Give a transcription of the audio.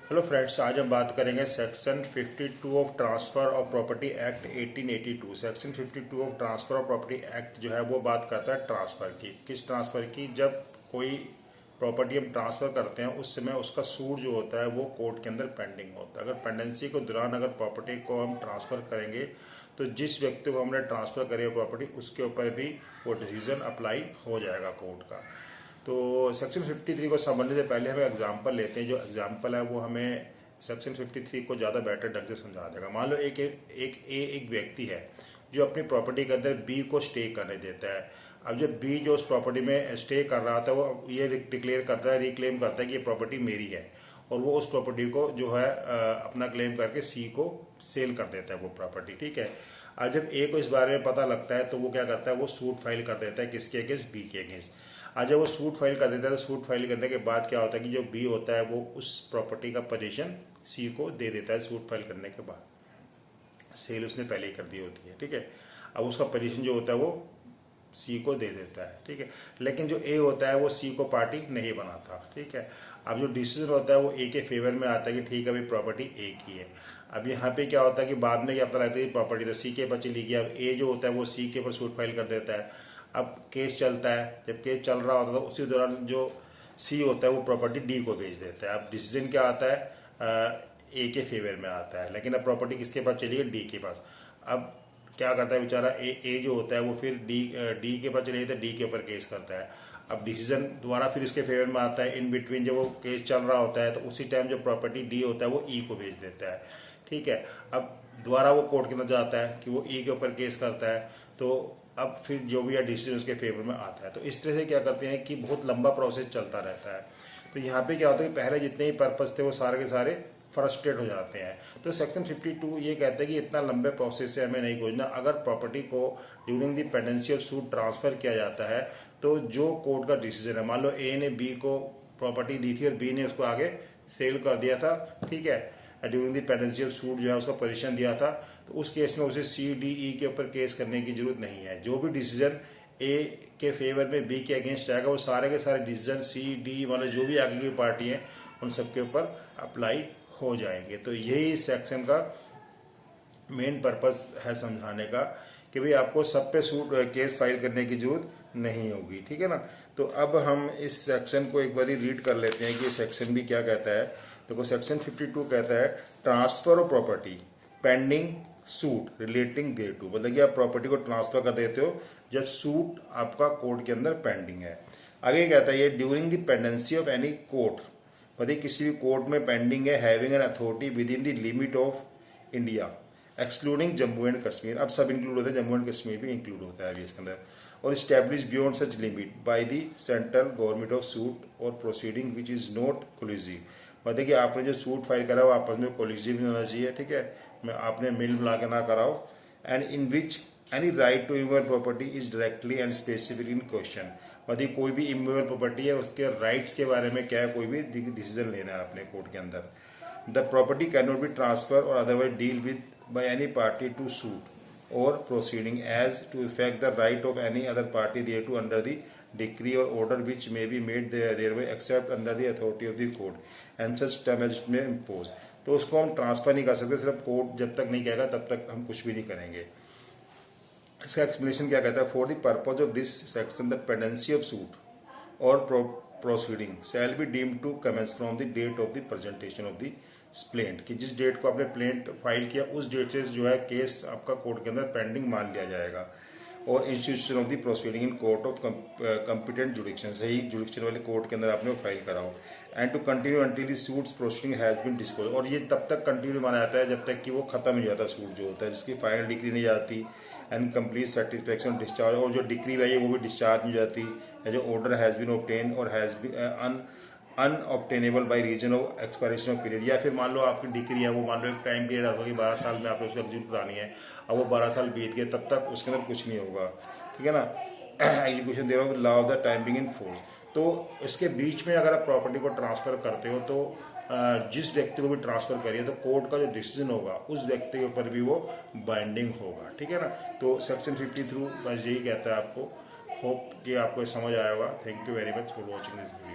Hello friends, आज हम बात करेंगे section 52 of transfer of property act 1882। Section 52 of transfer of property act जो है वो बात करता है ट्रांसफ़र की। किस ट्रांसफ़र की? जब कोई प्रॉपर्टी हम ट्रांसफ़र करते हैं उस समय उसका सूट जो होता है वो कोर्ट के अंदर पेंडिंग होता है। अगर पेंडेंसी के दौरान अगर प्रॉपर्टी को हम ट्रांसफ़र करेंगे तो जिस व्यक्ति को हमने ट्रांसफ़र करी है प्रॉपर्टी उसके ऊपर भी वो डिसीजन अप्लाई हो जाएगा कोर्ट का। तो सेक्शन 53 को समझने से पहले हम एग्जाम्पल लेते हैं। जो एग्जाम्पल है वो हमें सेक्शन 53 को ज़्यादा बेटर ढंग से समझा देगा। मान लो एक व्यक्ति है जो अपनी प्रॉपर्टी के अंदर बी को स्टे करने देता है। अब जब बी जो उस प्रॉपर्टी में स्टे कर रहा था वो ये डिक्लेयर करता है, रिक्लेम करता है कि ये प्रॉपर्टी मेरी है, और वो उस प्रॉपर्टी को जो है अपना क्लेम करके सी को सेल कर देता है वो प्रॉपर्टी। ठीक है। आज जब ए को इस बारे में पता लगता है तो वो क्या करता है, वो सूट फाइल कर देता है। किसके अगेंस्ट? बी के अगेंस्ट। आज जब वो सूट फाइल कर देता है तो सूट फाइल करने के बाद क्या होता है कि जो बी होता है वो उस प्रॉपर्टी का पोजीशन सी को दे देता है। सूट फाइल करने के बाद सेल उसने पहले ही कर दी होती है। ठीक है। अब उसका पोजीशन जो होता है वो सी को दे देता है। ठीक है। लेकिन जो ए होता है वो सी को पार्टी नहीं बनाता। ठीक है। अब जो डिसीजन होता है वो ए के फेवर में आता है कि ठीक है भाई प्रॉपर्टी ए की है। अब यहाँ पे क्या होता है कि बाद में क्या पता लगता है प्रॉपर्टी तो सी के ऊपर चली गई। अब ए जो होता है वो सी के ऊपर सूट फाइल कर देता है। अब केस चलता है, जब केस चल रहा होता है तो उसी दौरान जो सी होता है वो प्रॉपर्टी डी को भेज देता है। अब डिसीजन क्या आता है? ए के फेवर में आता है, लेकिन अब प्रॉपर्टी किसके पास चली गई? डी के पास। अब क्या करता है बेचारा ए जो होता है वो फिर डी के पास चले जाता है, डी के ऊपर केस करता है। अब डिसीजन दोबारा फिर इसके फेवर में आता है। इन बिटवीन जब वो केस चल रहा होता है तो उसी टाइम जो प्रॉपर्टी डी होता है वो ई को भेज देता है। ठीक है। अब दोबारा वो कोर्ट के अंदर जाता है कि वो ई के ऊपर केस करता है, तो अब फिर जो भी है डिसीजन उसके फेवर में आता है। तो इस तरह से क्या करते हैं कि बहुत लंबा प्रोसेस चलता रहता है। तो यहाँ पे क्या होता है कि पहले जितने ही पर्पस थे वो सारे के सारे फ्रस्ट्रेट हो जाते हैं। तो सेक्शन 52 ये कहता है कि इतना लंबे प्रोसेस से हमें नहीं खोजना। अगर प्रॉपर्टी को during the pendency of suit transfer किया जाता है तो जो कोर्ट का डिसीजन है, मान लो ए ने बी को प्रॉपर्टी दी थी और बी ने उसको आगे सेल कर दिया था। ठीक है। During the pendency of suit जो है उसका पोजीशन दिया था, तो उस केस में उसे सी डी ई के ऊपर केस करने की जरूरत नहीं है। जो भी डिसीजन ए के फेवर में बी के अगेंस्ट आएगा वो सारे के सारे डिसीजन सी डी वाले जो भी आगे की पार्टी है उन सबके ऊपर अप्लाई हो जाएंगे। तो यही सेक्शन का मेन पर्पस है समझाने का कि भाई आपको सब पे सूट केस फाइल करने की जरूरत नहीं होगी। ठीक है ना। तो अब हम इस सेक्शन को एक बार रीड कर लेते हैं कि सेक्शन भी क्या कहता है। देखो सेक्शन 52 कहता है transfer of property pending suit relating thereto, मतलब कि आप प्रॉपर्टी को ट्रांसफर कर देते हो जब सूट आपका कोर्ट के अंदर पेंडिंग है। आगे कहता है ये during the pendency of any court, मतलब किसी भी कोर्ट में पेंडिंग है, having an authority with in the limit of India excluding Jammu and Kashmir. अब सब इंक्लूड होते हैं, जम्मू एंड कश्मीर भी इंक्लूड होता है अभी इसके अंदर। और establish beyond such limit by the central government of suit or proceeding which is not collusive, मतलब कि आपने जो सूट फाइल करा हो आपस में कोलिजिव नहीं होना चाहिए। ठीक है। मैं आपने मिल मिला के ना कराओ। And in which any right to immovable property is directly and specific in question, मतलब कोई भी इमूवेबल प्रॉपर्टी है उसके राइट्स के बारे में क्या है, कोई भी डिसीजन लेना है अपने कोर्ट के अंदर। The property can not be transfer or otherwise deal with by any party to suit or proceeding as to affect the right of any other party thereto under the decree or order which may be made thereby except under the authority of the court and such term as it may impose। तो उसको हम transfer नहीं कर सकते, सिर्फ court जब तक नहीं कहेगा तब तक हम कुछ भी नहीं करेंगे। इसका एक्सप्लेनेशन क्या कहता है? For the purpose of this section the pendency of suit or proceeding shall be deemed to commence from the date of the presentation of the plaint, कि जिस डेट को आपने प्लेंट फाइल किया उस डेट से जो है केस आपका कोर्ट के अंदर पेंडिंग मान लिया जाएगा। और institution of the proceeding in court of competent jurisdiction, सही जुडिक्शन वाले कोर्ट के अंदर आपने फाइल कराओ। And to continue until the suits proceeding has been dispose, और ये तब तक कंटिन्यू माना जाता है जब तक कि वो खत्म नहीं जाता सूट जो होता है, जिसकी फाइनल डिग्री नहीं जाती एंड कंप्लीट सेटिस्फेक्शन डिस्चार्ज, और जो डिग्री है वो भी डिस्चार्ज नहीं जाती, जो order has been obtain or has been unobtainable by reason of expiration of period. या फिर मान लो आपकी डिग्री है वो मान लो एक टाइम पीरियड होगा कि 12 साल में आपने उसको एग्जीक्यूट करानी है, अब वो 12 साल बीत गए तब तक उसके अंदर कुछ नहीं होगा। ठीक है ना। एग्जीक्यूशन दे रहा हूँ law of the time being in force. तो इसके बीच में अगर आप प्रॉपर्टी को ट्रांसफर करते हो तो जिस व्यक्ति को भी ट्रांसफर करिए तो कोर्ट का जो डिसीजन होगा उस व्यक्ति के ऊपर भी वो बाइंडिंग होगा। ठीक है ना। तो सेक्शन 53 बस यही कहता है आपको। होप कि आपको समझ आया होगा। Thank you very much for watching this video.